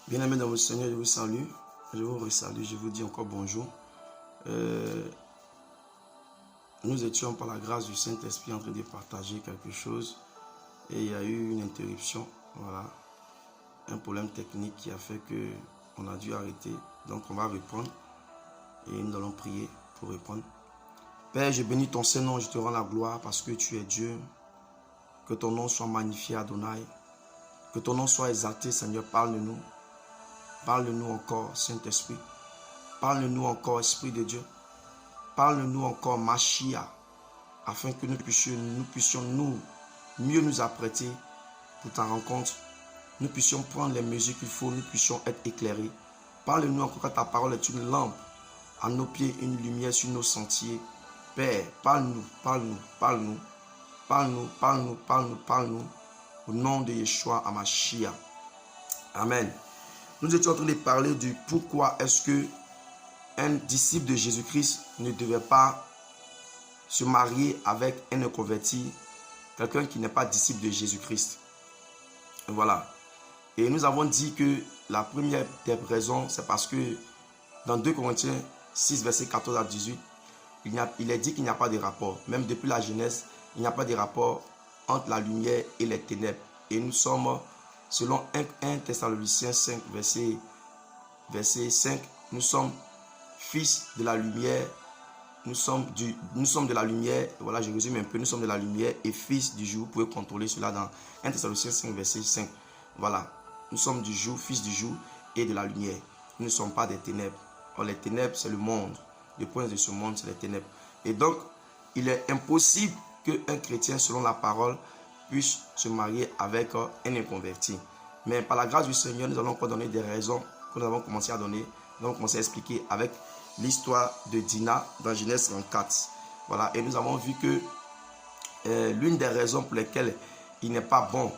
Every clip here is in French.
Bien-aimés dans le Seigneur, je vous salue. Je vous resalue, je vous dis encore bonjour. Nous étions par la grâce du Saint-Esprit en train de partager quelque chose et il y a eu une interruption. Voilà, un problème technique qui a fait que on a dû arrêter. Donc on va reprendre et nous allons prier pour reprendre. Père, je bénis ton Saint-Nom, je te rends la gloire parce que tu es Dieu. Que ton nom soit magnifié, Adonai. Que ton nom soit exalté, Seigneur. Parle-nous. Parle-nous encore, Saint-Esprit. Parle-nous encore, Esprit de Dieu. Parle-nous encore, Machia, afin que nous puissions mieux nous apprêter pour ta rencontre. Nous puissions prendre les mesures qu'il faut, nous puissions être éclairés. Parle-nous encore car ta parole est une lampe à nos pieds, une lumière sur nos sentiers. Père, parle-nous, parle-nous, parle-nous, parle-nous, parle-nous, parle-nous, parle-nous, au nom de Yeshua Amashia. Amen. Nous étions en train de parler du pourquoi est-ce que un disciple de Jésus-Christ ne devait pas se marier avec un inconverti, quelqu'un qui n'est pas disciple de Jésus-Christ. Voilà. Et nous avons dit que la première des raisons, c'est parce que dans 2 Corinthiens 6, verset 14 à 18, il est dit qu'il n'y a pas de rapport. Même depuis la Genèse, il n'y a pas de rapport entre la lumière et les ténèbres. Et nous sommes, selon 1 Thessaloniciens 5, verset 5, nous sommes fils de la lumière, nous sommes de la lumière, voilà, je résume un peu, nous sommes de la lumière et fils du jour. Vous pouvez contrôler cela dans 1 Thessaloniciens 5, verset 5. Voilà, nous sommes du jour, fils du jour et de la lumière. Nous ne sommes pas des ténèbres. Or, les ténèbres, c'est le monde. Le prince de ce monde, c'est les ténèbres. Et donc, il est impossible qu'un chrétien, selon la parole, puisse se marier avec un inconverti. Mais par la grâce du Seigneur, nous allons encore donner des raisons que nous avons commencé à donner. Nous allons commencer à expliquer avec l'histoire de Dina dans Genèse 34. Voilà, et nous avons vu que l'une des raisons pour lesquelles il n'est pas bon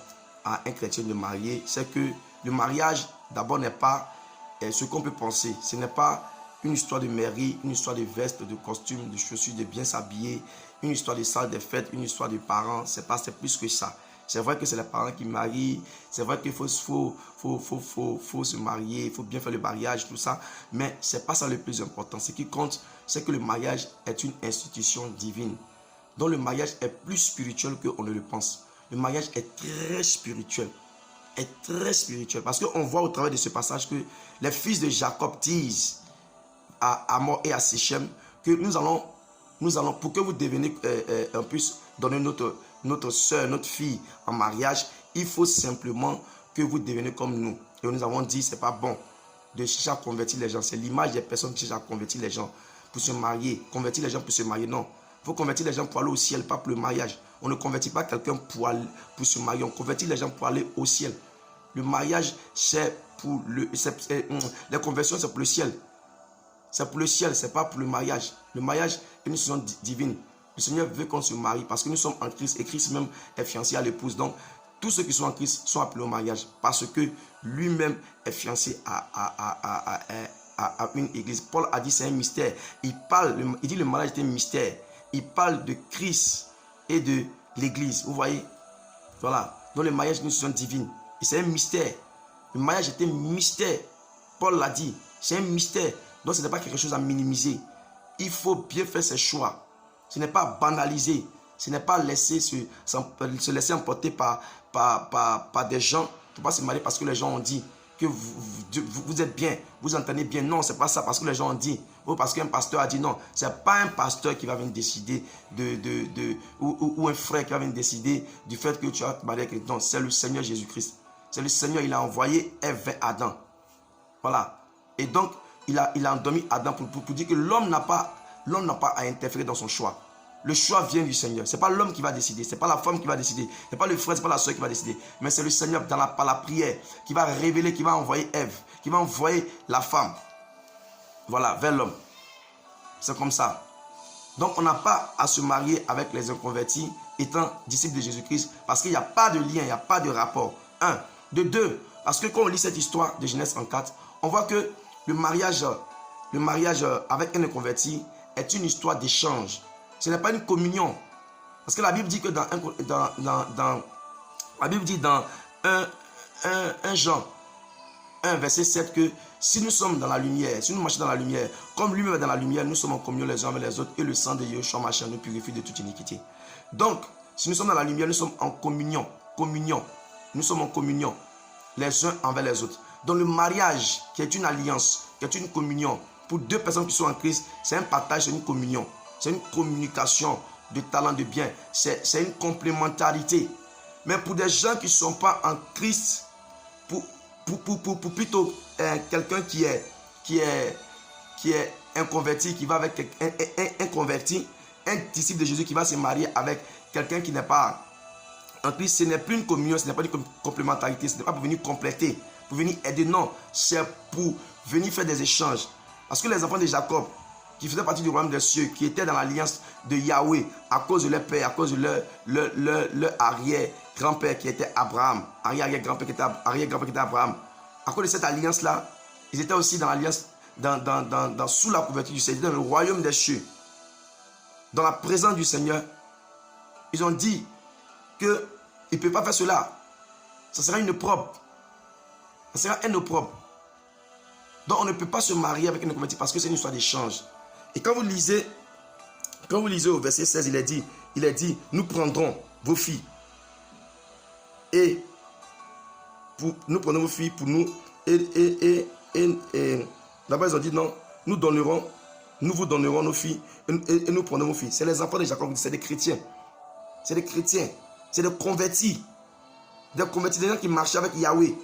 à un chrétien de marier, c'est que le mariage, d'abord, n'est pas ce qu'on peut penser. Ce n'est pas une histoire de mairie, une histoire de veste, de costume, de chaussures, de bien s'habiller, une histoire de salle de fête, une histoire de parents. C'est plus que ça. C'est vrai que c'est les parents qui marient, c'est vrai qu'il faut se marier, il faut bien faire le mariage, tout ça, mais ce n'est pas ça le plus important. Ce qui compte, c'est que le mariage est une institution divine, dont le mariage est plus spirituel qu'on ne le pense. Le mariage est très spirituel, parce qu'on voit au travers de ce passage que les fils de Jacob disent à Hamor et à Sichem que nous allons, pour que vous deveniez en plus donner notre soeur, notre fille en mariage, il faut simplement que vous deveniez comme nous. Et nous avons dit, c'est pas bon de chercher à convertir les gens. C'est l'image des personnes qui cherchent à convertir les gens pour se marier. Convertir les gens pour se marier, non. Il faut convertir les gens pour aller au ciel, pas pour le mariage. On ne convertit pas quelqu'un pour se marier. On convertit les gens pour aller au ciel. Le mariage, c'est pour les conversions, c'est pour le ciel. C'est pour le ciel, c'est pas pour le mariage. Le mariage est une institution divine. Le Seigneur veut qu'on se marie parce que nous sommes en Christ et Christ même est fiancé à l'épouse. Donc, tous ceux qui sont en Christ sont appelés au mariage parce que lui-même est fiancé à une église. Paul a dit c'est un mystère. Il dit le mariage est un mystère. Il parle de Christ et de l'église. Vous voyez? Voilà. Donc, le mariage est une institution divine. Et c'est un mystère. Le mariage est un mystère. Paul l'a dit. C'est un mystère. Donc, ce n'est pas quelque chose à minimiser. Il faut bien faire ses choix. Ce n'est pas banaliser. Ce n'est pas se laisser emporter par des gens. Il ne faut pas se marier parce que les gens ont dit que vous êtes bien, vous entendez bien. Non, ce n'est pas ça parce que les gens ont dit. Ou parce qu'un pasteur a dit non. Ce n'est pas un pasteur qui va venir décider ou un frère qui va venir décider du fait que tu vas te marier avec quelqu'un. Non, c'est le Seigneur Jésus-Christ. C'est le Seigneur, il a envoyé Ève vers Adam. Voilà. Et donc, il a endormi Adam pour dire que l'homme n'a pas à interférer dans son choix. Le choix vient du Seigneur. Ce n'est pas l'homme qui va décider. Ce n'est pas la femme qui va décider. Ce n'est pas le frère, ce n'est pas la soeur qui va décider. Mais c'est le Seigneur par la prière qui va révéler, qui va envoyer Ève, qui va envoyer la femme. Voilà, vers l'homme. C'est comme ça. Donc, on n'a pas à se marier avec les inconvertis étant disciples de Jésus-Christ parce qu'il n'y a pas de lien, il n'y a pas de rapport. Un. De deux, parce que quand on lit cette histoire de Genèse 34, on voit que le mariage avec un inconverti est une histoire d'échange. Ce n'est pas une communion. Parce que la Bible dit que dans 1 Jean 1, verset 7, que si nous sommes dans la lumière, si nous marchons dans la lumière, comme lui-même est dans la lumière, nous sommes en communion les uns avec les autres et le sang de Yeshua Mashiach nous purifie de toute iniquité. Donc, si nous sommes dans la lumière, nous sommes en communion. Nous sommes en communion les uns envers les autres. Donc le mariage, qui est une alliance, qui est une communion, pour deux personnes qui sont en Christ, c'est un partage, c'est une communion. C'est une communication de talent, de bien. C'est une complémentarité. Mais pour des gens qui ne sont pas en Christ, pour plutôt quelqu'un qui est inconverti, qui va avec un converti, un disciple de Jésus qui va se marier avec quelqu'un qui n'est pas en Christ, ce n'est plus une communion, ce n'est pas une complémentarité, ce n'est pas pour venir compléter, pour venir aider, non, c'est pour venir faire des échanges. Parce que les enfants de Jacob, qui faisaient partie du royaume des cieux, qui étaient dans l'alliance de Yahweh, à cause de leur père, à cause de leur arrière-grand-père qui était Abraham, arrière-grand-père qui était Abraham, à cause de cette alliance-là, ils étaient aussi dans l'alliance, sous la couverture du Seigneur, dans le royaume des cieux, dans la présence du Seigneur. Ils ont dit qu'ils ne peuvent pas faire cela. Ça sera une opprobre. Ça sera un opprobre. Donc on ne peut pas se marier avec un converti parce que c'est une histoire d'échange. Et quand vous lisez au verset 16, il est dit, nous prendrons vos filles. Et nous prenons vos filles pour nous. Et là-bas ils ont dit non, nous vous donnerons nos filles et nous prenons vos filles. C'est les enfants de Jacob, c'est des chrétiens. C'est des chrétiens. C'est des convertis. Des gens qui marchaient avec Yahweh.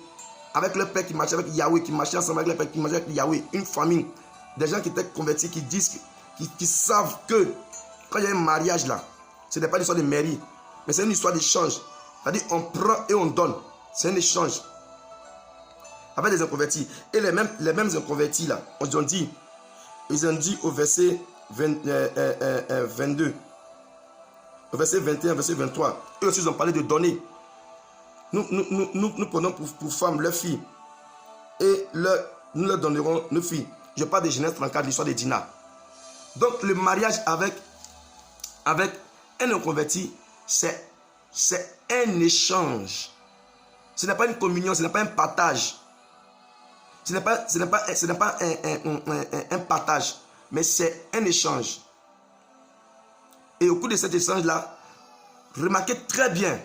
Avec leur père qui marchait avec Yahweh, qui marchait ensemble avec leur père qui marchait avec Yahweh. Une famille. Des gens qui étaient convertis, qui disent, qui savent que quand il y a un mariage là, ce n'est pas une histoire de mairie, mais c'est une histoire d'échange. C'est-à-dire on prend et on donne. C'est un échange. Avec des inconvertis. Et les mêmes inconvertis là, ils ont dit au verset 22, au verset 21, verset 23, eux aussi ils ont parlé de donner. Nous prenons pour femmes leurs filles et nous leur donnerons nos filles. Je parle de Genèse 34, l'histoire de Dina. Donc le mariage avec un inconverti, c'est un échange. Ce n'est pas une communion, ce n'est pas un partage. Ce n'est pas un partage, mais c'est un échange. Et au cours de cet échange-là, remarquez très bien,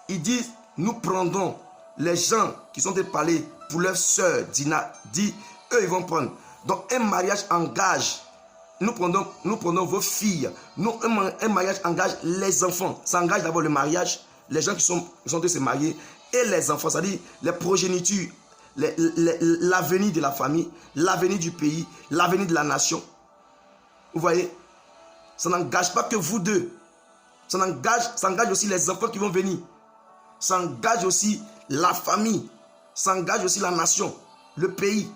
ils disent, nous prendrons les gens qui sont parlés pour leur soeur, Dina, dit, eux ils vont prendre. Donc un mariage engage, nous prenons vos filles, un mariage engage les enfants. Ça engage d'abord le mariage, les gens qui sont de se marier, et les enfants, c'est-à-dire les progénitures, l'avenir de la famille, l'avenir du pays, l'avenir de la nation. Vous voyez, ça n'engage pas que vous deux, ça engage aussi les enfants qui vont venir. Ça engage aussi la famille. Ça engage aussi la nation, le pays.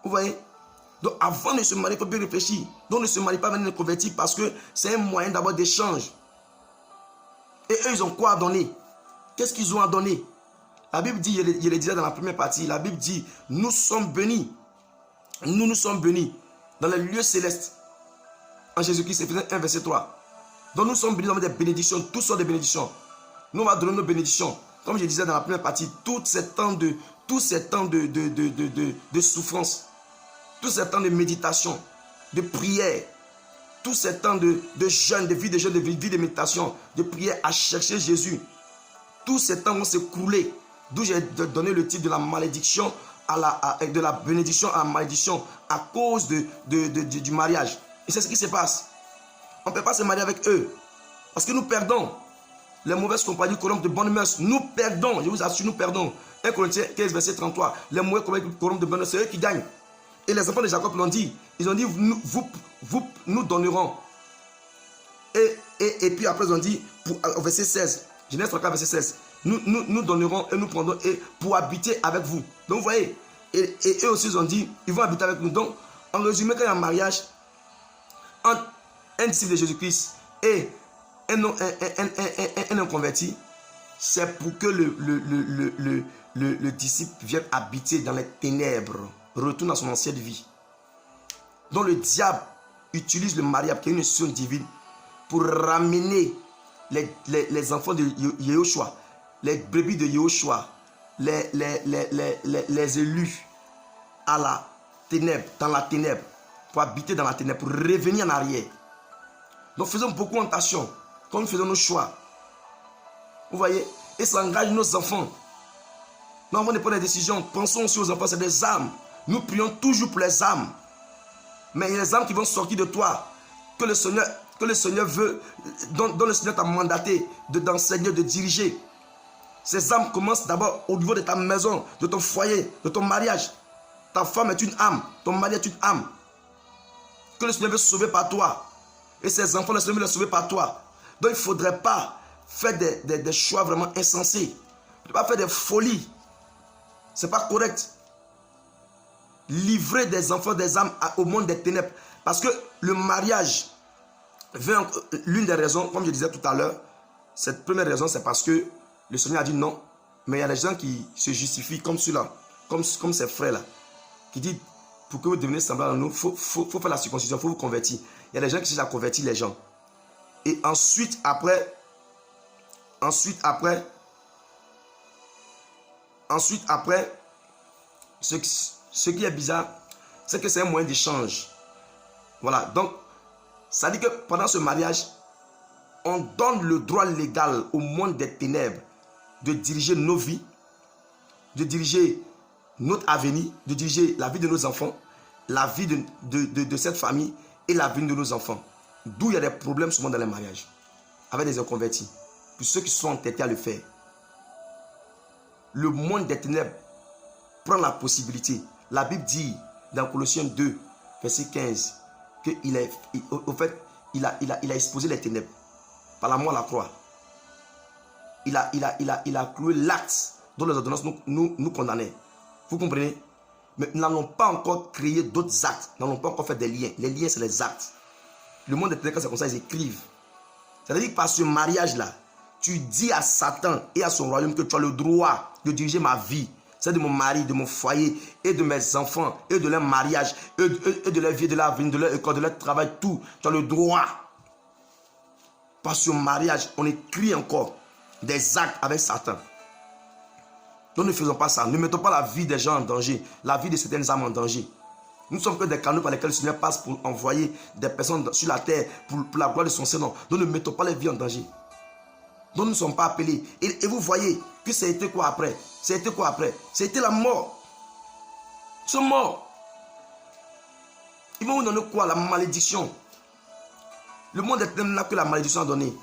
Vous voyez? Donc avant de se marier, il faut bien réfléchir. Donc ne se marie pas avec un converti parce que c'est un moyen d'abord d'échange. Et eux, ils ont quoi à donner? Qu'est-ce qu'ils ont à donner? La Bible dit, je le disais dans la première partie, la Bible dit, nous sommes bénis. Nous sommes bénis dans les lieux célestes. En Jésus-Christ, Éphésiens 1, verset 3. Donc nous sommes bénis avec des bénédictions, toutes sortes de bénédictions. Nous, on va donner nos bénédictions. Comme je disais dans la première partie, tous ces temps de souffrance, tous ces temps de méditation, de prière, tous ces temps de jeûne, de vie de méditation, de prière à chercher Jésus. Tous ces temps vont s'écrouler. D'où j'ai donné le titre de la malédiction de la bénédiction à la malédiction à cause du mariage. Et c'est ce qui se passe. On ne peut pas se marier avec eux. Parce que nous perdons. Les mauvaises compagnies corrompent de bonnes mœurs. Nous perdons. Je vous assure, nous perdons. 1 Corinthiens 15, verset 33. Les mauvaises compagnies corrompent de bonnes mœurs. C'est eux qui gagnent. Et les enfants de Jacob l'ont dit. Ils ont dit, nous donnerons. Et puis après, ils ont dit, au verset 16. Genèse 34, verset 16. Nous donnerons et nous prendrons et pour habiter avec vous. Donc vous voyez. Et eux aussi, ils ont dit, ils vont habiter avec nous. Donc, en résumé, quand il y a un mariage entre un disciple de Jésus-Christ et un inconverti, c'est pour que le disciple vienne habiter dans les ténèbres, retourne à son ancienne vie. Donc le diable utilise le mariage, qui est une institution divine, pour ramener les enfants de Yehoshua, les brebis de Yehoshua, les élus à la ténèbre, dans la ténèbre, pour habiter dans la ténèbre, pour revenir en arrière. Donc faisons beaucoup attention quand nous faisons nos choix. Vous voyez? Et ça engage nos enfants. Nous avons de prendre des décisions. Pensons aussi aux enfants, c'est des âmes. Nous prions toujours pour les âmes. Mais il y a les âmes qui vont sortir de toi, que le Seigneur veut, dont le Seigneur t'a mandaté d'enseigner, de diriger. Ces âmes commencent d'abord au niveau de ta maison, de ton foyer, de ton mariage. Ta femme est une âme, ton mari est une âme. Que le Seigneur veut sauver par toi. Et ces enfants, le Seigneur veut les sauver par toi. Donc il ne faudrait pas faire des choix vraiment insensés. Il ne faut pas faire des folies. Ce n'est pas correct. Livrer des enfants, des âmes au monde des ténèbres. Parce que le mariage, l'une des raisons, comme je disais tout à l'heure, cette première raison, c'est parce que le Seigneur a dit non. Mais il y a des gens qui se justifient comme ceux-là, comme ces frères-là, qui disent, pour que vous deveniez semblables à nous, il faut faire la circoncision, il faut vous convertir. Il y a des gens qui cherchent à convertir les gens. Et ensuite, après, ce qui est bizarre, c'est que c'est un moyen d'échange. Voilà, donc, ça dit que pendant ce mariage, on donne le droit légal au monde des ténèbres de diriger nos vies, de diriger notre avenir, de diriger la vie de nos enfants, la vie de cette famille et la vie de nos enfants. D'où il y a des problèmes souvent dans les mariages, avec des inconvertis, pour ceux qui sont entêtés à le faire. Le monde des ténèbres prend la possibilité. La Bible dit dans Colossiens 2, verset 15, qu'il a exposé les ténèbres par la mort à la croix. Il a cloué l'acte dont les ordonnances nous condamnaient. Vous comprenez? Mais nous n'allons pas encore créé d'autres actes. Nous n'allons pas encore fait des liens. Les liens, c'est les actes. Le monde des ténèbres, quand c'est comme ça, ils écrivent. C'est-à-dire que par ce mariage-là, tu dis à Satan et à son royaume que tu as le droit de diriger ma vie. C'est de mon mari, de mon foyer, et de mes enfants, et de leur mariage, et de leur vie, de leur avenir, de leur école, de leur travail, tout. Tu as le droit. Par ce mariage, on écrit encore des actes avec Satan. Donc ne faisons pas ça. Ne mettons pas la vie des gens en danger, la vie de certaines âmes en danger. Nous sommes que des canaux par lesquels le Seigneur passe pour envoyer des personnes sur la terre pour la gloire de son Seigneur. Donc ne mettons pas les vies en danger. Donc nous ne sommes pas appelés. Et vous voyez que ça a été quoi après? Ça a été quoi après? Ça a été la mort. Ils sont morts. Ils vont vous donner quoi? La malédiction. Le monde n'a que la malédiction à donner.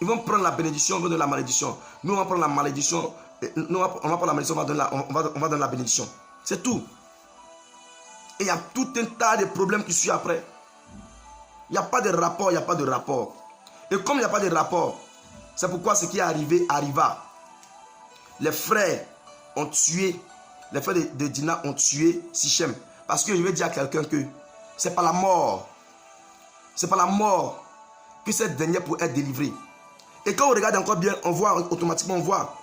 Ils vont prendre la bénédiction, ils vont donner la malédiction. Nous, on va prendre la malédiction. Nous, on va prendre la malédiction, on va donner la bénédiction. C'est tout. Et il y a tout un tas de problèmes qui suivent après. Il n'y a pas de rapport, il n'y a pas de rapport. Et comme il n'y a pas de rapport, c'est pourquoi ce qui est arrivé arriva. Les frères ont tué, les frères de Dina ont tué Sichem. Parce que je vais dire à quelqu'un que c'est pas la mort. C'est pas la mort que cette dernière pour être délivrée. Et quand on regarde encore bien, on voit automatiquement, on voit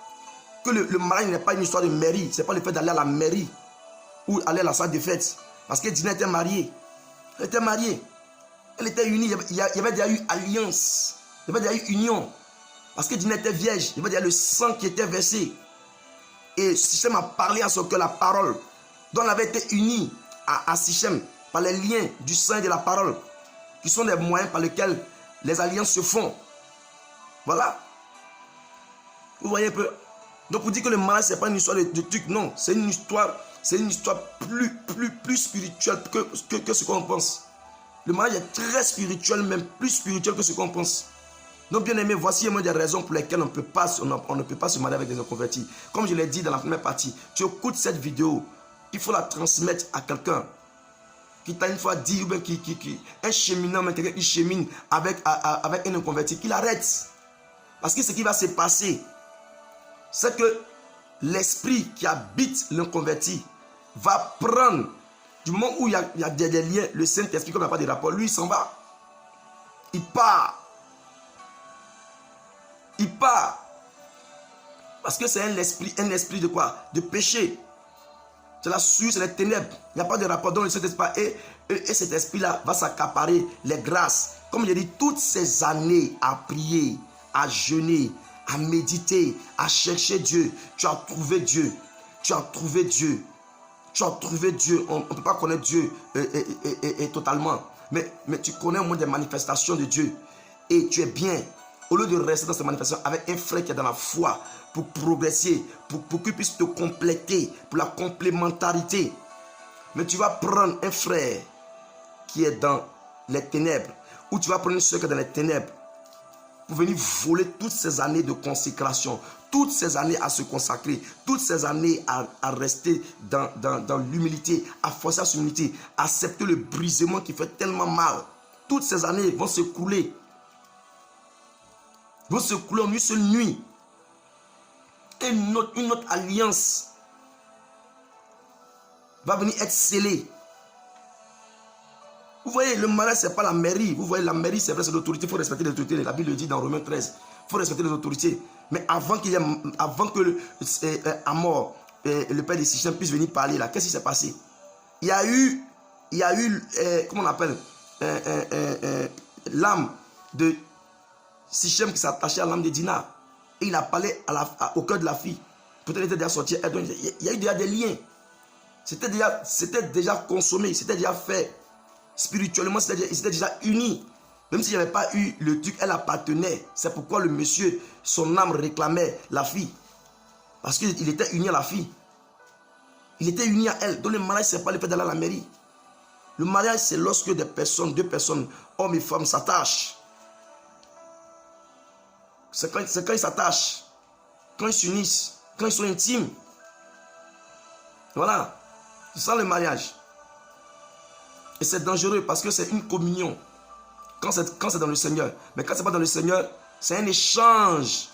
que le mariage n'est pas une histoire de mairie. Ce n'est pas le fait d'aller à la mairie ou aller à la salle de fête. Parce que Dina était mariée. Elle était mariée. Elle était unie. Il y avait déjà eu alliance. Il y avait déjà eu union. Parce que Dina était vierge. Il y avait déjà le sang qui était versé. Et Sichem a parlé à son cœur la parole. Donc on avait été unis à Sichem par les liens du sang et de la parole, qui sont des moyens par lesquels les alliances se font. Voilà. Vous voyez un peu. Donc vous dites que le mariage, ce n'est pas une histoire de truc. Non, c'est une histoire plus spirituelle que ce qu'on pense. Le mariage est très spirituel, même plus spirituel que ce qu'on pense. Donc bien aimé, voici une des raisons pour lesquelles on ne peut pas se marier avec des inconvertis. Comme je l'ai dit dans la première partie, tu écoutes cette vidéo, il faut la transmettre à quelqu'un qui t'a une fois dit, ou bien un cheminant, quelqu'un qui chemine avec un inconverti, qu'il arrête. Parce que ce qui va se passer, c'est que l'esprit qui habite l'inconverti va prendre, du moment où il y a des liens, le Saint-Esprit, comme il n'y a pas de rapport, lui il s'en va. Il part. Il part. Parce que c'est un esprit de quoi? De péché. C'est la suie, c'est les ténèbres. Il n'y a pas de rapport dans le Saint-Esprit. Et cet esprit-là va s'accaparer les grâces. Comme je dis, toutes ces années à prier, à jeûner, à méditer, à chercher Dieu. Tu as trouvé Dieu. Tu as trouvé Dieu. Tu as trouvé Dieu. On ne peut pas connaître Dieu totalement. Mais tu connais au moins des manifestations de Dieu. Et tu es bien. Au lieu de rester dans ces manifestations avec un frère qui est dans la foi pour progresser, pour qu'il puisse te compléter, pour la complémentarité. Mais tu vas prendre un frère qui est dans les ténèbres, ou tu vas prendre une soeur qui est dans les ténèbres, pour venir voler toutes ces années de consécration, toutes ces années à se consacrer, toutes ces années à rester dans l'humilité, à forcer à s'humilité, accepter le brisement qui fait tellement mal. Toutes ces années vont s'écouler. Vont s'écouler en une seule nuit. Une autre alliance va venir être scellée. Vous voyez, le mariage, ce n'est pas la mairie. Vous voyez, la mairie, c'est vrai, c'est l'autorité. Il faut respecter les autorités. La Bible le dit dans Romains 13. Il faut respecter les autorités. Mais avant que Hamor, le père de Sichem, puisse venir parler là, qu'est-ce qui s'est passé? Il y a eu comment on appelle, l'âme de Sichem qui s'attachait à l'âme de Dina. Et il a parlé au cœur de la fille. Peut-être qu'elle était déjà sortie. Il y a eu déjà des liens. C'était déjà consommé. C'était déjà fait. Spirituellement, ils étaient déjà unis. Même s'il n'y avait pas eu le truc, elle appartenait. C'est pourquoi le monsieur, son âme réclamait la fille. Parce qu'il était uni à la fille. Il était uni à elle. Donc le mariage, ce n'est pas le fait d'aller à la mairie. Le mariage, c'est lorsque deux personnes, hommes et femmes, s'attachent. C'est quand ils s'attachent, quand ils s'unissent, quand ils sont intimes. Voilà. C'est ça le mariage. Et c'est dangereux parce que c'est une communion. Quand c'est dans le Seigneur. Mais quand ce n'est pas dans le Seigneur, c'est un échange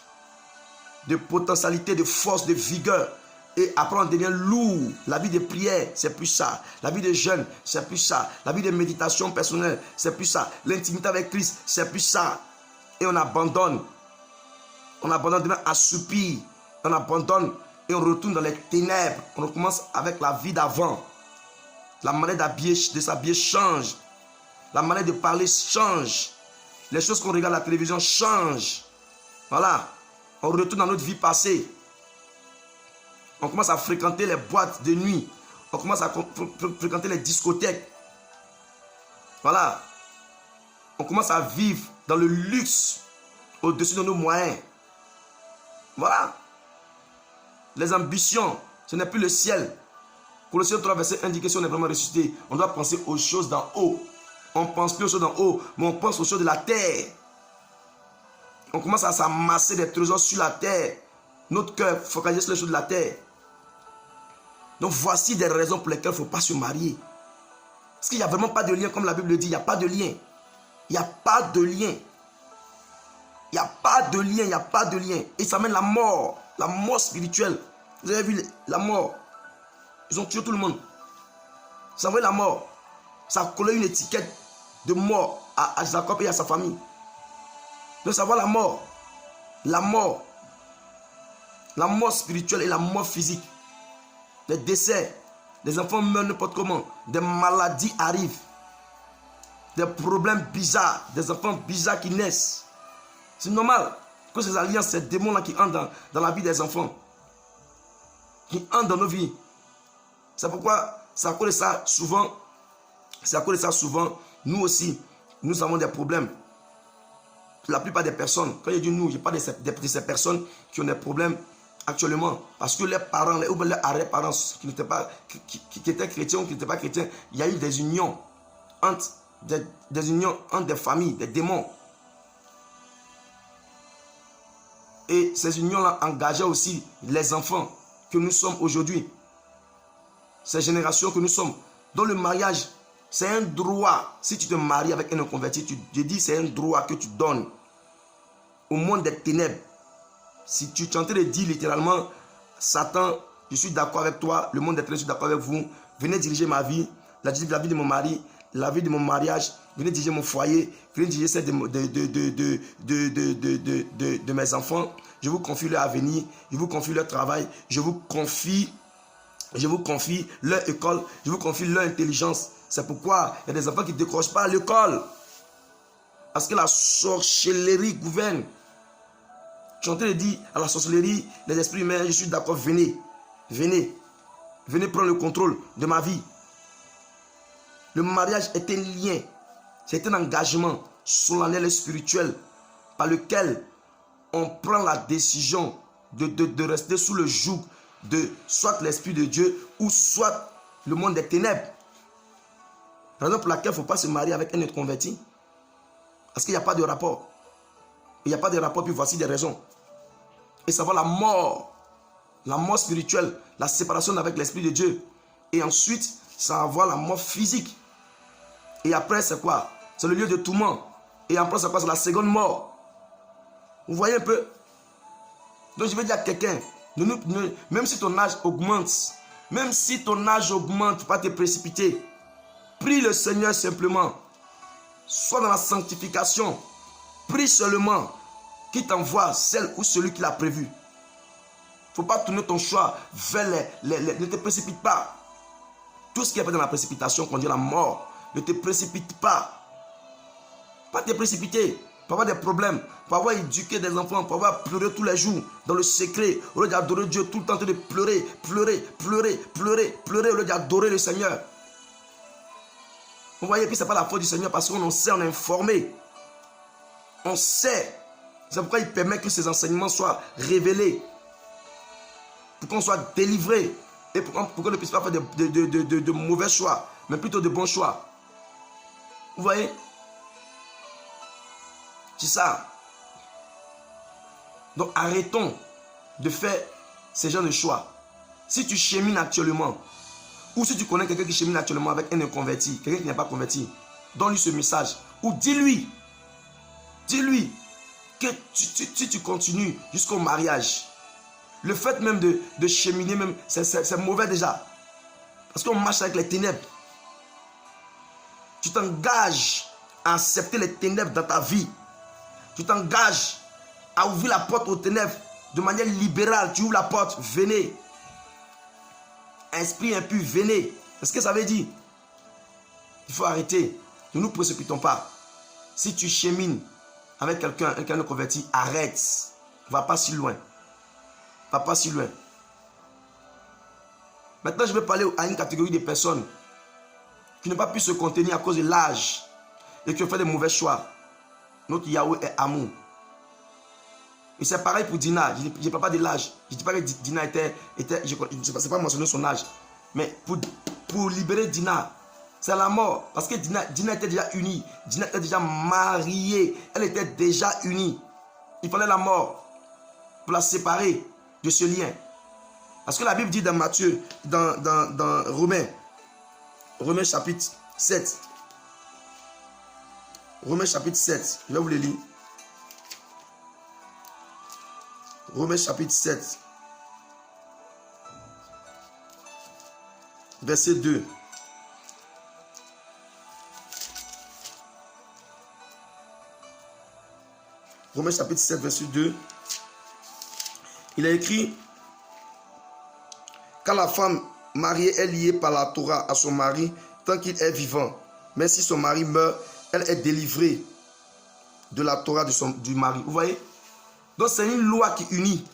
de potentialité, de force, de vigueur. Et après on devient lourd. La vie de prière, c'est plus ça. La vie de jeûne, c'est plus ça. La vie de méditation personnelle, c'est plus ça. L'intimité avec Christ, c'est plus ça. Et on abandonne. On abandonne, devient assoupi. On abandonne et on retourne dans les ténèbres. On recommence avec la vie d'avant. La manière de s'habiller change. La manière de parler change. Les choses qu'on regarde à la télévision changent. Voilà. On retourne dans notre vie passée. On commence à fréquenter les boîtes de nuit. On commence à fréquenter les discothèques. Voilà. On commence à vivre dans le luxe au-dessus de nos moyens. Voilà. Les ambitions, ce n'est plus le ciel. Colossiens 3, verset 1 dit que si on est vraiment ressuscité, on doit penser aux choses d'en haut. On ne pense plus aux choses d'en haut, mais on pense aux choses de la terre. On commence à s'amasser des trésors sur la terre. Notre cœur focalise sur les choses de la terre. Donc voici des raisons pour lesquelles il ne faut pas se marier. Parce qu'il n'y a vraiment pas de lien, comme la Bible le dit. Il n'y a pas de lien. Il n'y a pas de lien. Il n'y a pas de lien, il n'y a pas de lien. Et ça amène la mort spirituelle. Vous avez vu la mort. Ils ont tué tout le monde. Ça envoie la mort. Ça a collé une étiquette de mort à Jacob et à sa famille. Donc ça voit la mort. La mort. La mort spirituelle et la mort physique. Les décès. Les enfants meurent n'importe comment. Des maladies arrivent. Des problèmes bizarres. Des enfants bizarres qui naissent. C'est normal que ces alliances, ces démons-là qui entrent dans la vie des enfants, qui entrent dans nos vies. C'est pourquoi, c'est à cause de ça souvent, nous aussi, nous avons des problèmes. La plupart des personnes, quand je dis nous, je parle de ces personnes qui ont des problèmes actuellement. Parce que leurs parents, ou leurs arrière-parents qui étaient chrétiens ou qui n'étaient pas chrétiens, il y a eu des unions entre des familles, des démons. Et ces unions-là engageaient aussi les enfants que nous sommes aujourd'hui. Ces générations que nous sommes. Dans le mariage, c'est un droit. Si tu te maries avec un inconverti, je dis c'est un droit que tu donnes au monde des ténèbres. Si tu es en train de dire littéralement, Satan, je suis d'accord avec toi, le monde des ténèbres, je suis d'accord avec vous, venez diriger ma vie, la vie de mon mari, la vie de mon mariage, venez diriger mon foyer, venez diriger celle de mes enfants. Je vous confie leur avenir, je vous confie leur travail, je vous confie leur école, je vous confie leur intelligence. C'est pourquoi il y a des enfants qui ne décrochent pas à l'école. Parce que la sorcellerie gouverne. Tu es en train de dire à la sorcellerie, les esprits humains, je suis d'accord, venez. Venez. Venez prendre le contrôle de ma vie. Le mariage est un lien. C'est un engagement solennel et spirituel par lequel on prend la décision de rester sous le joug de soit l'Esprit de Dieu ou soit le monde des ténèbres. Raison pour laquelle il ne faut pas se marier avec un être converti. Parce qu'il n'y a pas de rapport. Il n'y a pas de rapport, puis voici des raisons. Et ça va la mort spirituelle, la séparation avec l'Esprit de Dieu. Et ensuite, ça va avoir la mort physique. Et après, c'est quoi? C'est le lieu de tourment. Et après, c'est quoi? C'est la seconde mort. Vous voyez un peu? Donc, je vais dire à quelqu'un, même si ton âge augmente, il ne faut pas te précipiter. Prie le Seigneur simplement. Sois dans la sanctification. Prie seulement qu'il t'envoie celle ou celui qu'il a prévu. Il ne faut pas tourner ton choix vers ne te précipite pas. Tout ce qui est fait dans la précipitation conduit à la mort. Ne te précipite pas. Pas te précipiter. Pour avoir des problèmes, pour avoir éduqué des enfants, pour avoir pleuré tous les jours dans le secret, au lieu d'adorer Dieu tout le temps, de pleurer, au lieu d'adorer le Seigneur. Vous voyez, puis ce n'est pas la faute du Seigneur parce qu'on sait, on est informé. On sait. C'est pourquoi il permet que ces enseignements soient révélés. Pour qu'on soit délivré. Et pour qu'on ne puisse pas faire de mauvais choix, mais plutôt de bons choix. Vous voyez? C'est ça. Donc arrêtons de faire ces genres de choix. Si tu chemines actuellement, ou si tu connais quelqu'un qui chemine actuellement avec un inconverti, quelqu'un qui n'est pas converti, donne-lui ce message. Ou dis-lui que si tu continues jusqu'au mariage, le fait même de cheminer, même c'est mauvais déjà. Parce qu'on marche avec les ténèbres. Tu t'engages à accepter les ténèbres dans ta vie. Tu t'engages à ouvrir la porte aux ténèbres de manière libérale. Tu ouvres la porte, venez. Esprit impur, venez. C'est ce que ça veut dire. Il faut arrêter. Ne nous précipitons pas. Si tu chemines avec quelqu'un de converti, arrête. Va pas si loin. Va pas si loin. Maintenant, je vais parler à une catégorie de personnes qui n'ont pas pu se contenir à cause de l'âge et qui ont fait des mauvais choix. Notre Yahweh est amour. Et c'est pareil pour Dina. Je ne parle pas de l'âge. Je ne dis pas que Dina était je ne sais pas mentionner son âge. Mais pour libérer Dina, c'est la mort. Parce que Dina était déjà unie. Dina était déjà mariée. Elle était déjà unie. Il fallait la mort pour la séparer de ce lien. Parce que la Bible dit dans Matthieu, dans Romains chapitre 7. Romains chapitre 7, je vais vous le lire. Romains chapitre 7, verset 2. Romains chapitre 7, verset 2. Il a écrit: quand la femme mariée est liée par la Torah à son mari tant qu'il est vivant, mais si son mari meurt, elle est délivrée de la Torah du mari. Vous voyez? Donc c'est une loi qui unit.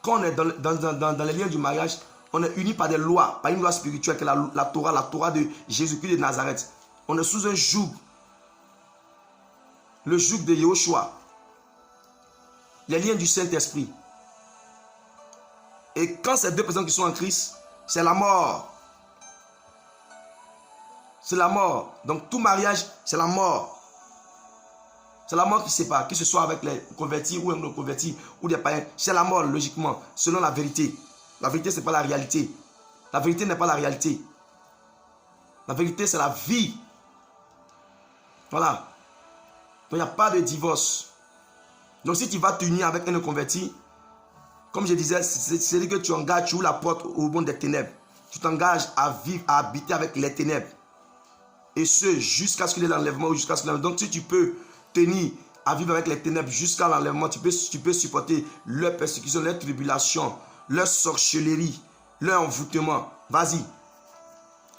Quand on est dans les liens du mariage, on est unis par des lois, par une loi spirituelle qui est la Torah de Jésus-Christ de Nazareth. On est sous un joug. Le joug de Yahushua. Les liens du Saint-Esprit. Et quand ces deux personnes qui sont en Christ, c'est la mort. C'est la mort. Donc tout mariage, c'est la mort. C'est la mort qui sépare, que ce soit avec les convertis ou un non convertis ou des païens. C'est la mort, logiquement, selon la vérité. La vérité, ce n'est pas la réalité. La vérité n'est pas la réalité. La vérité, c'est la vie. Voilà. Donc il n'y a pas de divorce. Donc si tu vas t'unir avec un non converti, comme je disais, c'est que tu engages, tu ouvres la porte au monde des ténèbres. Tu t'engages à vivre, à habiter avec les ténèbres. Et ce, jusqu'à ce qu'il y ait l'enlèvement ou jusqu'à ce que l'enlèvement. Donc si tu peux tenir à vivre avec les ténèbres jusqu'à l'enlèvement, tu peux supporter leur persécution, leur tribulation, leur sorcellerie, leur envoûtement. Vas-y.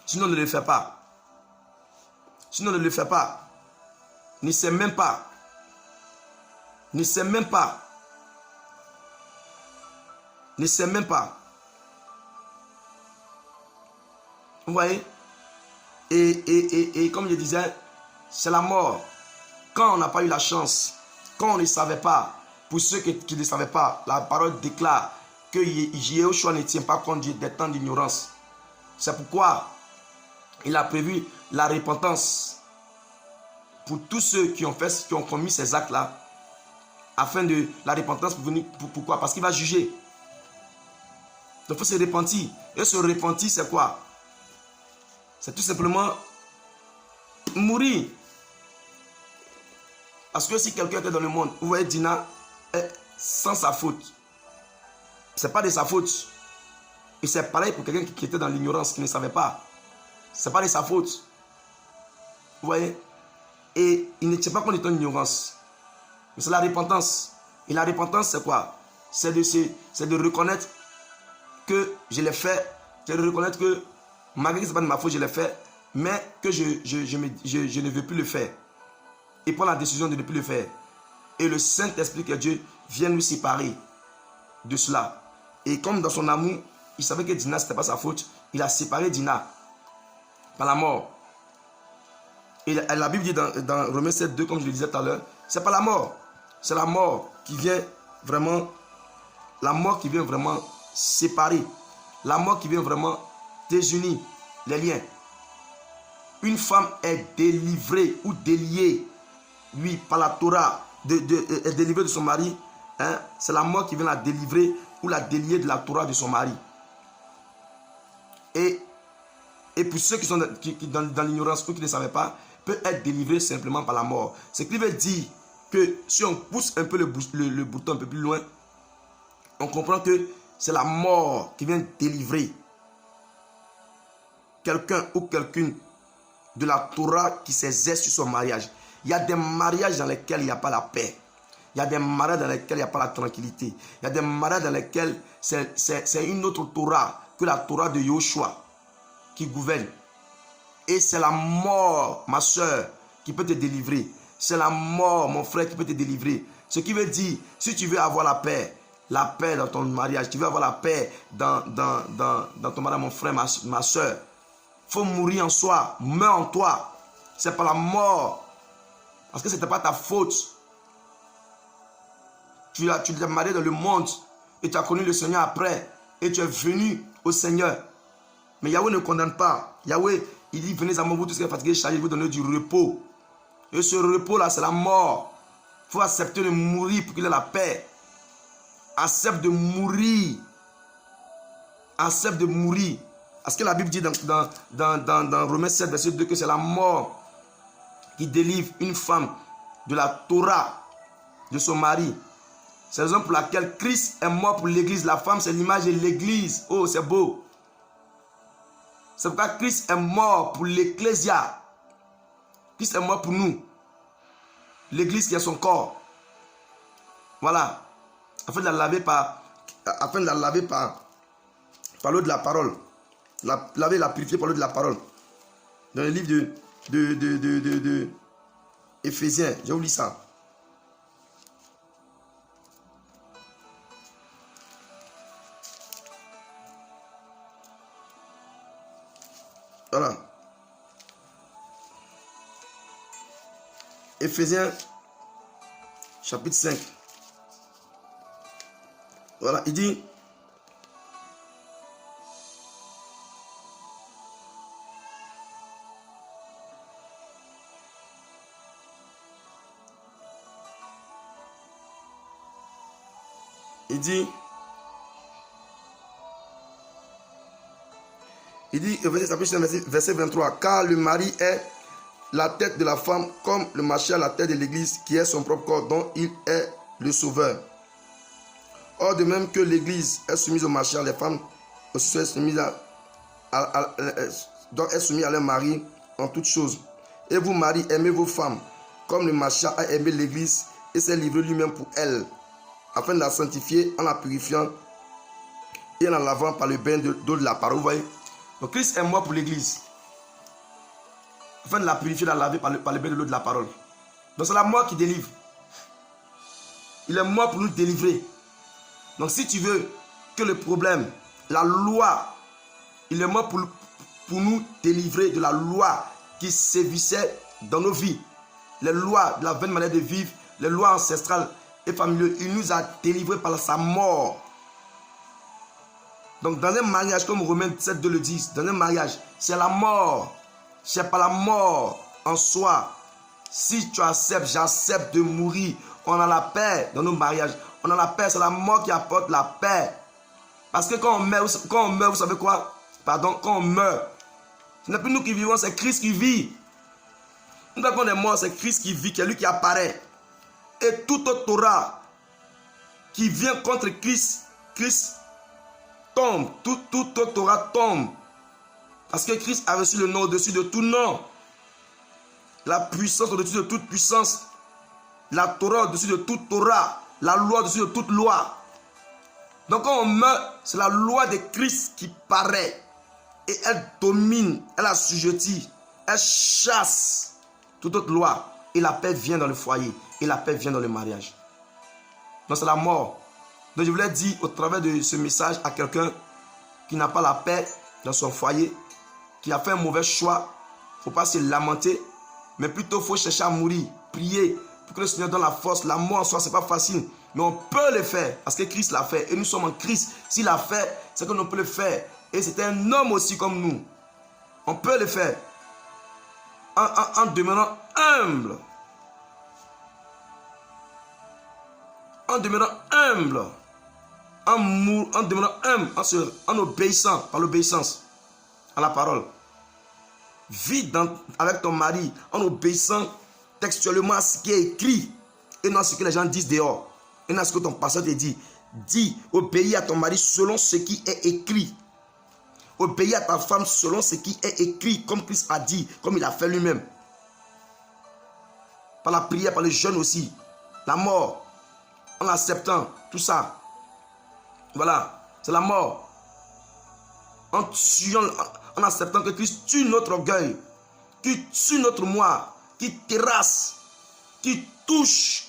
Sinon, ne le fais pas. Sinon, ne le fais pas. Ne sais même pas. Ne sais même pas. ne sait même pas. Vous voyez? Et comme je disais, c'est la mort. Quand on n'a pas eu la chance, quand on ne savait pas, pour ceux qui ne savaient pas, la parole déclare que Yeshua ne tient pas compte des temps d'ignorance. C'est pourquoi il a prévu la repentance pour tous ceux qui ont commis ces actes-là, afin de la repentance pour venir. Pourquoi? Parce qu'il va juger. Donc il faut se repentir. Et se repentir, c'est quoi? C'est tout simplement mourir. Parce que si quelqu'un était dans le monde, vous voyez Dina, sans sa faute, c'est pas de sa faute. Et c'est pareil pour quelqu'un qui était dans l'ignorance, qui ne savait pas. C'est pas de sa faute. Vous voyez? Et il ne tient pas compte de ton ignorance. Mais c'est la repentance. Et la repentance, c'est quoi? C'est de reconnaître que je l'ai fait. C'est de reconnaître que, malgré que ce n'est pas de ma faute, je l'ai fait, mais que je ne veux plus le faire. Et prendre la décision de ne plus le faire. Et le Saint-Esprit que Dieu vient nous séparer de cela. Et comme dans son amour, il savait que Dina, ce n'était pas sa faute, il a séparé Dina par la mort. Et la Bible dit dans Romains 7, 2, comme je le disais tout à l'heure, c'est pas la mort. C'est la mort qui vient vraiment, séparer. La mort qui vient vraiment désunir les liens. Une femme est délivrée ou déliée, oui, par la Torah, est délivrée de son mari. Hein? C'est la mort qui vient la délivrer ou la délier de la Torah de son mari. Et pour ceux qui sont dans l'ignorance ou qui ne savaient pas, peut être délivré simplement par la mort. Ce qui veut dire que si on pousse un peu le bouton un peu plus loin, on comprend que c'est la mort qui vient délivrer quelqu'un ou quelqu'une de la Torah qui s'exerce sur son mariage. Il y a des mariages dans lesquels il n'y a pas la paix. Il y a des mariages dans lesquels il n'y a pas la tranquillité. Il y a des mariages dans lesquels c'est une autre Torah que la Torah de Yeshua qui gouverne. Et c'est la mort, ma soeur, qui peut te délivrer. C'est la mort, mon frère, qui peut te délivrer. Ce qui veut dire, si tu veux avoir la paix dans ton mariage, tu veux avoir la paix dans ton mariage, mon frère, ma soeur, il faut mourir en soi, meurs en toi. C'est pas la mort. Parce que ce n'était pas ta faute. Tu t'es marié dans le monde et tu as connu le Seigneur après. Et tu es venu au Seigneur. Mais Yahweh ne condamne pas. Yahweh, il dit, venez à moi, vous tous qui êtes fatigués, chargés, je vais vous donner du repos. Et ce repos-là, c'est la mort. Il faut accepter de mourir pour qu'il ait la paix. Accepte de mourir. Accepte de mourir. Parce que la Bible dit dans Romains 7, verset 2, que c'est la mort qui délivre une femme de la Torah de son mari. C'est la raison pour laquelle Christ est mort pour l'église. La femme, c'est l'image de l'église. Oh, c'est beau. C'est pourquoi Christ est mort pour l'ecclésia. Christ est mort pour nous. L'église qui est son corps. Voilà. Afin de la laver par l'eau de la parole. La purifier par l'eau de la parole. Dans le livre de Éphésiens. J'ai oublié ça. Voilà. Éphésiens, chapitre 5. Voilà, il dit, verset 23, car le mari est la tête de la femme comme le Mashiach la tête de l'église qui est son propre corps dont il est le sauveur. Or de même que l'église est soumise au Mashiach, les femmes aussi sont soumises doivent être soumises à leur mari en toutes choses. Et vous maris, aimez vos femmes comme le Mashiach a aimé l'église et s'est livré lui-même pour elle, afin de la sanctifier en la purifiant et en la lavant par le bain d'eau de la parole. Vous voyez? Donc Christ est mort pour l'église, afin de la purifier, de la laver par le bain de l'eau de la parole. Donc c'est la mort qui délivre. Il est mort pour nous délivrer. Donc si tu veux que le problème. La loi, il est mort pour nous délivrer de la loi qui sévissait dans nos vies. Les lois de la vaine manière de vivre, les lois ancestrales et familiales. Il nous a délivrés par sa mort. Donc dans un mariage, comme Romains 7, le dit, dans un mariage, c'est la mort. C'est pas la mort en soi. Si tu acceptes, j'accepte de mourir. On a la paix dans nos mariages. On a la paix, c'est la mort qui apporte la paix. Parce que quand on meurt, vous savez quoi? Pardon, quand on meurt, ce n'est plus nous qui vivons, c'est Christ qui vit. Une fois qu'on est mort, c'est Christ qui vit, c'est lui qui apparaît. Et tout autre Torah qui vient contre Christ, Christ tombe. Tout autre Torah tombe. Parce que Christ a reçu le nom au-dessus de tout nom. La puissance au-dessus de toute puissance. La Torah au-dessus de toute Torah. La loi au-dessus de toute loi. Donc quand on meurt, c'est la loi de Christ qui paraît. Et elle domine, elle assujettit, elle chasse toute autre loi. Et la paix vient dans le foyer. Et la paix vient dans le mariage. Donc c'est la mort. Donc je voulais dire au travers de ce message à quelqu'un qui n'a pas la paix dans son foyer, qui a fait un mauvais choix. Il ne faut pas se lamenter, mais plutôt il faut chercher à mourir, prier pour que le Seigneur donne la force. La mort en soi, ce n'est pas facile, mais on peut le faire parce que Christ l'a fait. Et nous sommes en Christ. S'il l'a fait, c'est qu'on peut le faire. Et c'était un homme aussi comme nous. On peut le faire en demeurant humble. En demeurant humble. En demeurant humble, en obéissant, par l'obéissance à la parole. Vis avec ton mari en obéissant textuellement à ce qui est écrit et non à ce que les gens disent dehors. Et non à ce que ton pasteur te dit. Dis, obéis à ton mari selon ce qui est écrit. Obéis à ta femme selon ce qui est écrit, comme Christ a dit, comme il a fait lui-même. Par la prière, par le jeûne aussi. La mort, en acceptant tout ça. Voilà, c'est la mort. En tuant, en acceptant que Christ tue notre orgueil, qui tue notre moi, qui terrasse, qui touche,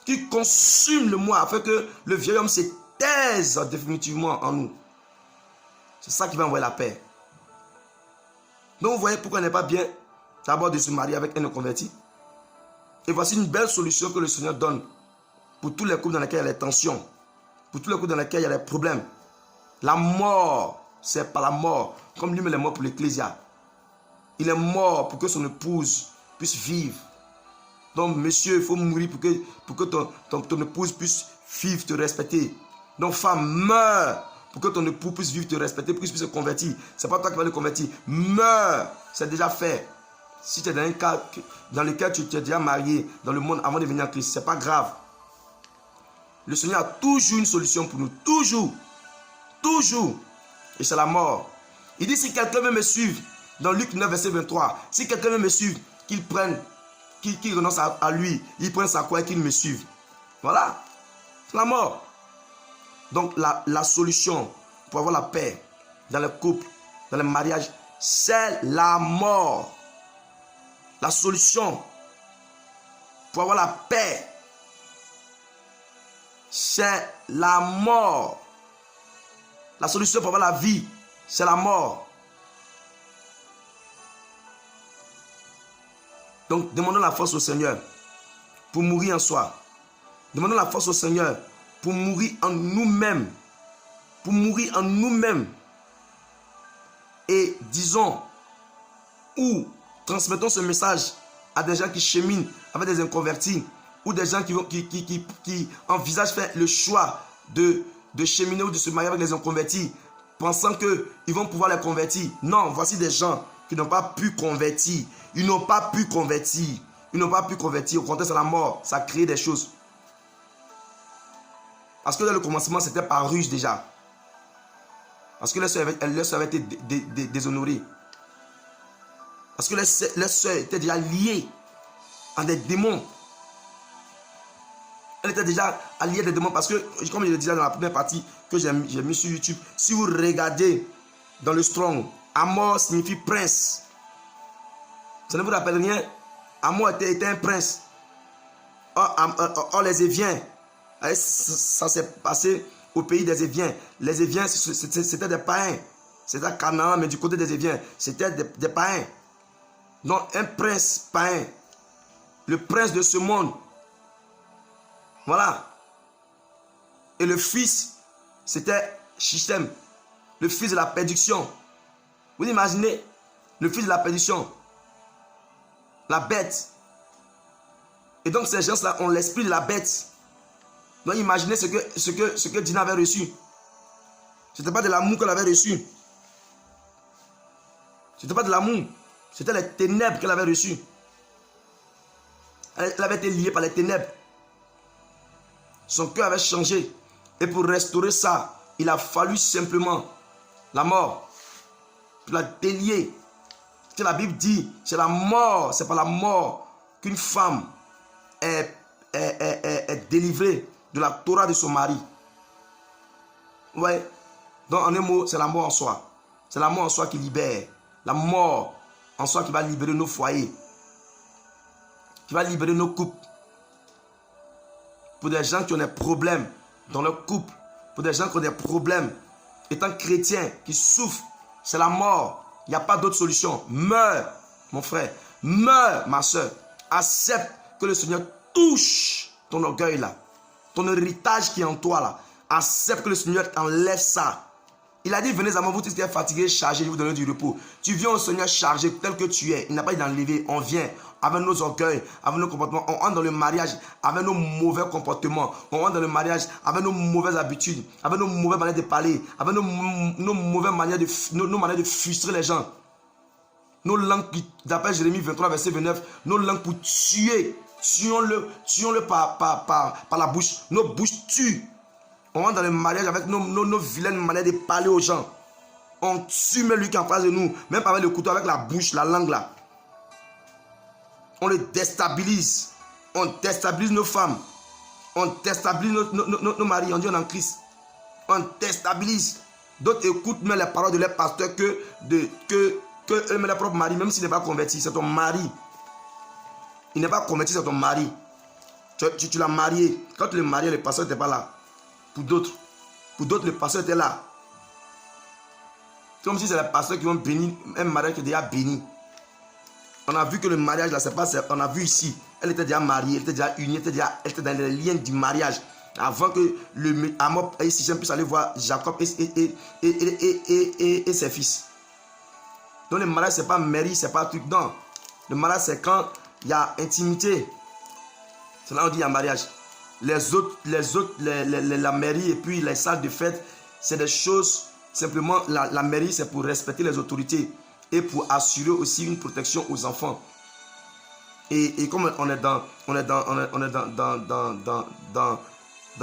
qui consume le moi, afin que le vieil homme se taise définitivement en nous. C'est ça qui va envoyer la paix. Donc vous voyez pourquoi on n'est pas bien d'abord de se marier avec un converti. Et voici une belle solution que le Seigneur donne pour tous les couples dans lesquels il y a les tensions, pour tous les couples dans lesquels il y a les problèmes. La mort, c'est pas la mort, comme lui-même est mort pour l'Ecclésia. Il est mort pour que son épouse puisse vivre. Donc, monsieur, il faut mourir pour que ton épouse puisse vivre, te respecter. Donc, femme, meurs pour que ton époux puisse vivre, te respecter, pour qu'il puisse se convertir. Ce n'est pas toi qui vas le convertir. Meurs, c'est déjà fait. Si tu es dans un cas dans lequel tu t'es déjà marié dans le monde avant de venir en Christ, ce n'est pas grave. Le Seigneur a toujours une solution pour nous. Toujours. Toujours. Et c'est la mort. Il dit, si quelqu'un veut me suivre, dans Luc 9, verset 23, si quelqu'un veut me suivre, qu'il prenne, qu'il renonce à lui, il prenne sa croix et qu'il me suive. Voilà. C'est la mort. Donc la solution pour avoir la paix dans le couple, dans le mariage, c'est la mort. La solution pour avoir la paix, c'est la mort. La solution pour avoir la vie, c'est la mort. Donc, demandons la force au Seigneur pour mourir en soi. Demandons la force au Seigneur pour mourir en nous-mêmes. Pour mourir en nous-mêmes. Et disons, ou transmettons ce message à des gens qui cheminent avec des inconvertis, ou des gens qui envisagent faire le choix de cheminer ou de se marier avec les inconvertis, pensant qu'ils vont pouvoir les convertir. Non, voici des gens qui n'ont pas pu convertir. Ils n'ont pas pu convertir. Ils n'ont pas pu convertir. Au contraire, c'est la mort. Ça a créé des choses. Parce que dans le commencement, c'était par ruse déjà. Parce que les soeurs avaient été déshonorées. Parce que les soeurs étaient déjà liées à des démons. Elle était déjà alliée à des démons. Parce que, comme je le disais dans la première partie que j'ai mis sur YouTube, si vous regardez dans le Strong, Amor signifie prince. Ça ne vous rappelle rien? Amor était un prince. Or les Éviens, ça s'est passé au pays des Éviens. Les Éviens, c'était des païens. C'était à Canaan, mais du côté des Éviens, c'était des païens. Donc un prince païen, le prince de ce monde. Voilà. Et le fils, c'était Shichem, le fils de la perdition. Vous imaginez, le fils de la perdition, la bête. Et donc ces gens-là ont l'esprit de la bête. Donc imaginez ce que Dina avait reçu. Ce n'était pas de l'amour qu'elle avait reçu. Ce n'était pas de l'amour. C'était les ténèbres qu'elle avait reçues. Elle avait été liée par les ténèbres. Son cœur avait changé. Et pour restaurer ça, il a fallu simplement la mort. Pour la délier. Ce que la Bible dit, c'est la mort. C'est par la mort qu'une femme est délivrée de la Torah de son mari. Ouais. Donc en un mot, c'est la mort en soi. C'est la mort en soi qui libère. La mort en soi qui va libérer nos foyers. Qui va libérer nos couples. Pour des gens qui ont des problèmes dans leur couple. Pour des gens qui ont des problèmes étant chrétiens, qui souffrent. C'est la mort. Il n'y a pas d'autre solution. Meurs, mon frère. Meurs, ma soeur. Accepte que le Seigneur touche ton orgueil là. Ton héritage qui est en toi là. Accepte que le Seigneur enlève ça. Il a dit, venez à moi, vous tous qui êtes fatigués, chargés, je vous donner du repos. Tu viens au Seigneur chargé tel que tu es. Il n'a pas dit d'enlever. On vient avec nos orgueils, avec nos comportements. On entre dans le mariage avec nos mauvais comportements. On entre dans le mariage avec nos mauvaises habitudes, avec nos mauvaises manières de parler, avec nos mauvaises manières nos manières de frustrer les gens. Nos langues, d'après Jérémie 23, verset 29, nos langues pour tuer. Tuons-le par la bouche. Nos bouches tuent. On rentre dans le mariage avec nos vilaines manières de parler aux gens. On tue même lui qui est en face de nous. Même pas avec le couteau, avec la bouche, la langue là. On le déstabilise. On déstabilise nos femmes. On déstabilise nos maris. On dit on est en Christ. On déstabilise. D'autres écoutent même les paroles de leur pasteur que eux-mêmes leur propre mari, même s'il n'est pas converti. C'est ton mari. Il n'est pas converti, c'est ton mari. Tu l'as marié. Quand tu l'as marié, le pasteur n'était pas là. Pour d'autres, le pasteur était là. Comme si c'est les pasteurs qui ont béni un mariage qui est déjà béni. On a vu que le mariage là, c'est pas. On a vu ici, elle était déjà mariée, elle était déjà unie, elle était dans les liens du mariage. Avant que le Hamor et Sichem puissent aller voir Jacob et ses fils. Donc le mariage, c'est pas mairie, c'est pas un truc. Non. Le mariage, c'est quand il y a intimité. C'est là où on dit il y a mariage. Les autres, la mairie et puis les salles de fête, c'est des choses, simplement, la mairie, c'est pour respecter les autorités et pour assurer aussi une protection aux enfants. Et comme on est dans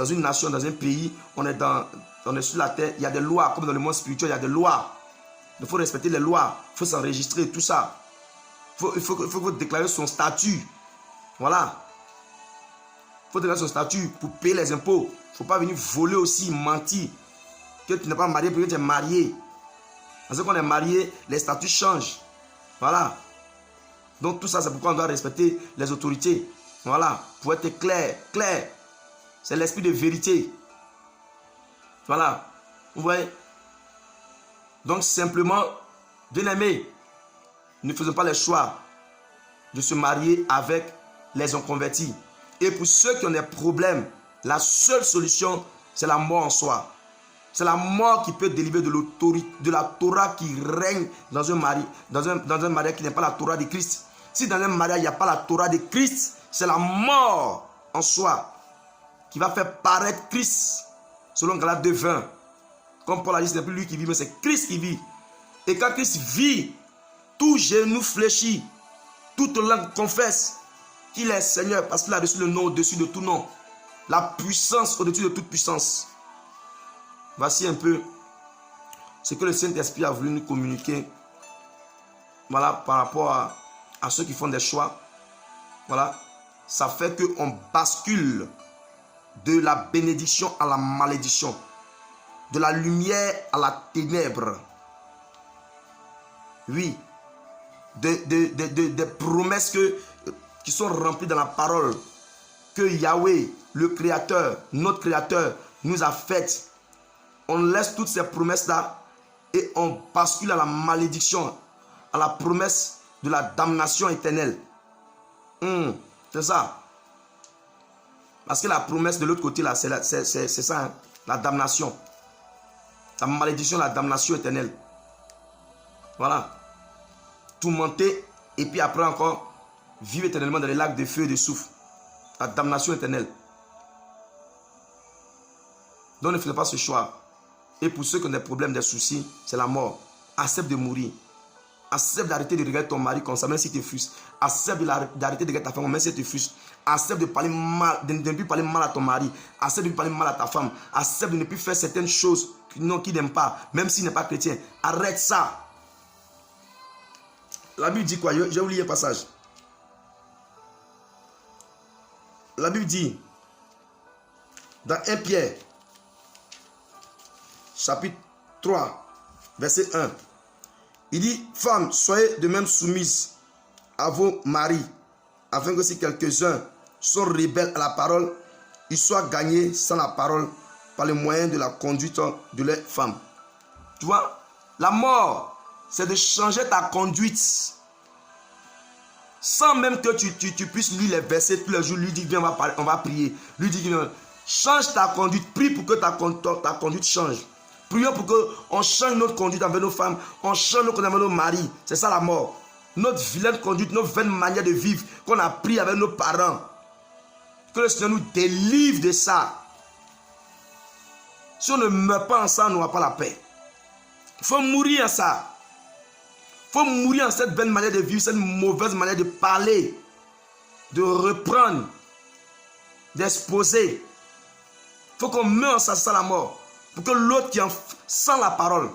une nation, dans un pays, on est sur la terre, il y a des lois, comme dans le monde spirituel, il y a des lois. Il faut respecter les lois, il faut s'enregistrer, tout ça. Il faut déclarer son statut. Voilà. Il faut déclarer son statut pour payer les impôts. Il ne faut pas venir voler aussi, mentir. Que tu n'es pas marié, parce que tu es marié. Parce qu'on est marié, les statuts changent. Voilà. Donc tout ça, c'est pourquoi on doit respecter les autorités. Voilà. Pour être clair. Clair. C'est l'esprit de vérité. Voilà. Vous voyez? Donc simplement, bien aimé, ne faisons pas le choix de se marier avec les inconvertis. Et pour ceux qui ont des problèmes, la seule solution, c'est la mort en soi. C'est la mort qui peut délivrer de l'autorité, de la Torah qui règne dans un mariage qui n'est pas la Torah de Christ. Si dans un mariage, il n'y a pas la Torah de Christ, c'est la mort en soi qui va faire paraître Christ. Selon Galates 2:20. Comme Paul a dit, ce n'est plus lui qui vit, mais c'est Christ qui vit. Et quand Christ vit, tout genou fléchit, toute langue confesse qu'il est Seigneur parce qu'il a reçu le nom au-dessus de tout nom. La puissance au-dessus de toute puissance. Voici un peu ce que le Saint-Esprit a voulu nous communiquer. Voilà, par rapport à ceux qui font des choix. Voilà, ça fait qu'on bascule de la bénédiction à la malédiction. De la lumière à la ténèbre. Oui. Des promesses qui sont remplies dans la parole. Que Yahweh, le Créateur, notre Créateur, nous a faites. on laisse toutes ces promesses-là et on bascule à la malédiction, à la promesse de la damnation éternelle. C'est ça. Parce que la promesse de l'autre côté, là, c'est ça, hein, la damnation. La malédiction, la damnation éternelle. Voilà. Tourmenter et puis après encore, vivre éternellement dans les lacs de feu et de soufre. La damnation éternelle. Donc ne faites pas ce choix. Et pour ceux qui ont des problèmes, des soucis, c'est la mort. Accepte de mourir. Accepte d'arrêter de regarder ton mari comme ça, même si tu te frustres. Accepte d'arrêter de regarder ta femme, même si tu te frustres. Accepte de parler mal, de ne plus parler mal à ton mari. Accepte de ne plus parler mal à ta femme. Accepte de ne plus faire certaines choses qu'il n'aime pas, même s'il n'est pas chrétien. Arrête ça. La Bible dit quoi? J'ai oublié un passage. La Bible dit, dans 1 Pierre, chapitre 3, verset 1, il dit, femmes, soyez de même soumises à vos maris, afin que si quelques-uns sont rebelles à la parole, ils soient gagnés sans la parole par le moyen de la conduite de leurs femmes. Tu vois, la mort, c'est de changer ta conduite. Sans même que tu puisses lire les versets tous les jours, lui dit, viens, on va prier. Lui dit, viens, change ta conduite, prie pour que ta conduite change. Prions pour qu'on change notre conduite avec nos femmes, on change notre conduite avec nos maris. C'est ça la mort. Notre vilaine conduite, notre vaine manière de vivre qu'on a pris avec nos parents. Que le Seigneur nous délivre de ça. Si on ne meurt pas ensemble, on n'aura pas la paix. Il faut mourir en ça. Il faut mourir en cette vaine manière de vivre, cette mauvaise manière de parler, de reprendre, d'exposer. Il faut qu'on meure en ça, c'est ça la mort. Pour que l'autre qui en sent la parole.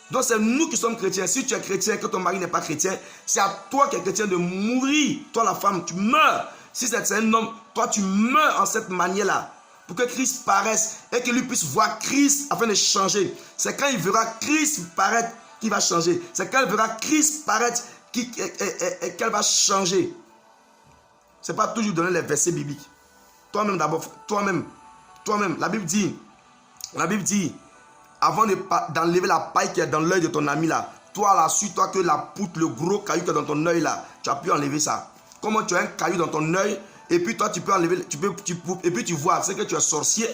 Donc c'est nous qui sommes chrétiens. Si tu es chrétien et que ton mari n'est pas chrétien, c'est à toi qui es chrétien de mourir. Toi la femme, tu meurs. Si c'est un homme, toi tu meurs en cette manière-là. Pour que Christ paraisse et que lui puisse voir Christ afin de changer. C'est quand il verra Christ paraître qu'il va changer. C'est quand il verra Christ paraître qu'elle va changer. Ce n'est pas toujours donner les versets bibliques. Toi-même d'abord, toi-même. La Bible dit, avant d'enlever la paille qui est dans l'œil de ton ami là, toi là, suis-toi que la poutre, le gros caillou qui est dans ton œil là, tu as pu enlever ça. Comment tu as un caillou dans ton œil et puis toi tu peux enlever, et puis tu vois, c'est que tu es sorcier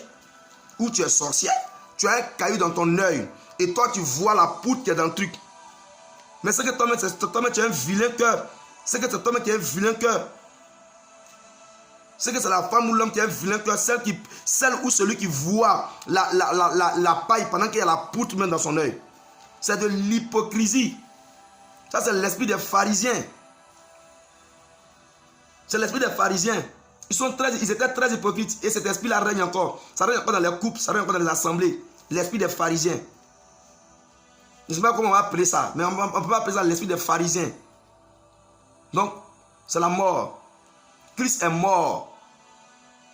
ou tu es sorcière, tu as un caillou dans ton œil et toi tu vois la poutre qui est dans le truc. Mais c'est que toi-même tu as un vilain cœur. C'est que c'est toi-même qui as un vilain cœur. C'est que c'est la femme ou l'homme qui a un vilain cœur, celle ou celui qui voit la paille pendant qu'il y a la poutre même dans son œil. C'est de l'hypocrisie. Ça, c'est l'esprit des pharisiens. C'est l'esprit des pharisiens. Ils étaient très hypocrites et cet esprit-là règne encore. Ça règne encore dans les couples, ça règne encore dans les assemblées. L'esprit des pharisiens. Je ne sais pas comment on va appeler ça, mais on ne peut pas appeler ça l'esprit des pharisiens. Donc, c'est la mort. Christ est mort.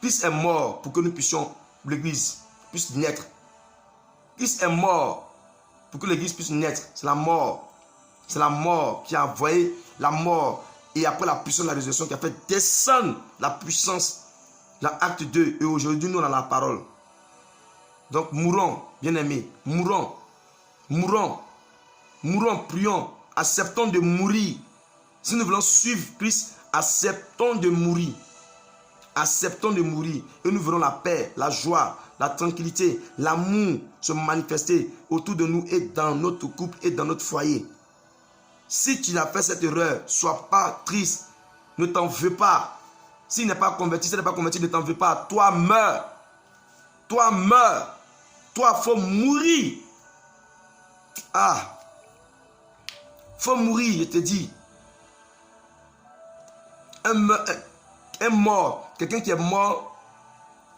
Christ est mort pour que nous puissions, l'église puisse naître. Christ est mort pour que l'église puisse naître. C'est la mort. C'est la mort qui a envoyé la mort. Et après la puissance de la résurrection qui a fait descendre la puissance dans Acte 2. Et aujourd'hui, nous, on a la parole. Donc, mourons, bien-aimés. Mourons. Mourons. Mourons, prions. Acceptons de mourir. Si nous voulons suivre Christ, acceptons de mourir. Acceptons de mourir. Et nous verrons la paix, la joie, la tranquillité, l'amour se manifester autour de nous et dans notre couple et dans notre foyer. Si tu n'as fait cette erreur, sois pas triste. Ne t'en veux pas. S'il n'est pas converti, s'il n'est pas converti, ne t'en veux pas. Toi, meurs. Toi, meurs. Toi, il faut mourir. Ah. Faut mourir, je te dis. Un mort, quelqu'un qui est mort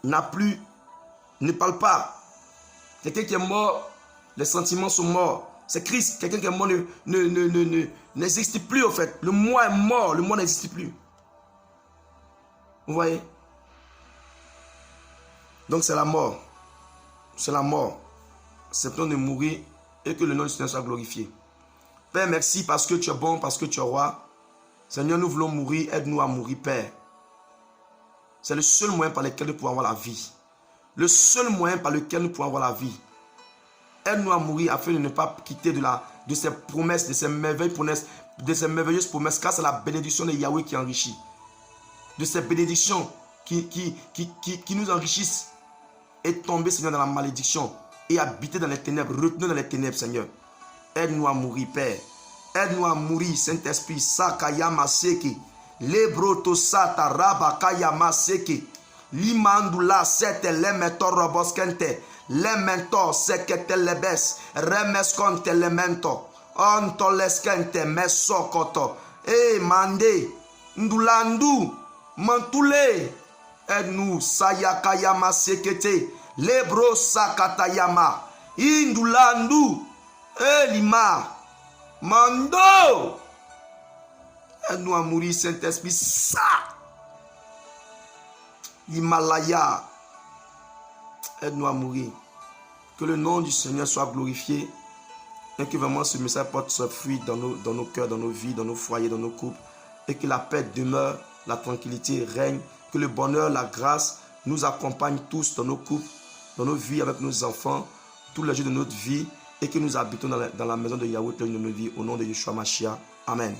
ne parle pas. Quelqu'un qui est mort, les sentiments sont morts. C'est Christ. Quelqu'un qui est mort n'existe plus au fait. Le moi est mort, le moi n'existe plus. Vous voyez? Donc c'est la mort. C'est la mort. Acceptons de mourir et que le nom du Seigneur soit glorifié. Père, merci parce que tu es bon, parce que tu es roi. Seigneur, nous voulons mourir, aide-nous à mourir, Père. C'est le seul moyen par lequel nous pouvons avoir la vie. Le seul moyen par lequel nous pouvons avoir la vie. Aide-nous à mourir afin de ne pas quitter de ces promesses, de ces merveilleuses promesses, car c'est la bénédiction de Yahweh qui enrichit. De ces bénédictions qui nous enrichissent et tomber, Seigneur, dans la malédiction et habiter dans les ténèbres, retenir dans les ténèbres, Seigneur. Aide-nous à mourir, Père. Aide-nous à mourir, Saint-Esprit. Sakayama seki. Lebroto sata rabakayama seki. Limandula sete lemetor roboskente. Lemento sekete lebes. Remeskonte lemento. Ontoleskente mesokoto. Mande. Ndulandu. Mantule. Aide-nous, Sayakayama sekete. Lebro sakatayama. Indulandu. Lima. Mando. Aide-nous à mourir, Saint-Esprit. Ça. Himalaya. Aide-nous à mourir. Que le nom du Seigneur soit glorifié. Et que vraiment ce message porte ce fruit dans nos cœurs, dans nos vies, dans nos foyers, dans nos couples. Et que la paix demeure, la tranquillité règne. Que le bonheur, la grâce nous accompagne tous dans nos couples, dans nos vies avec nos enfants, tous les jours de notre vie. Et que nous habitons dans la maison de Yahweh, dans nos vies, au nom de Yeshua Mashiach. Amen.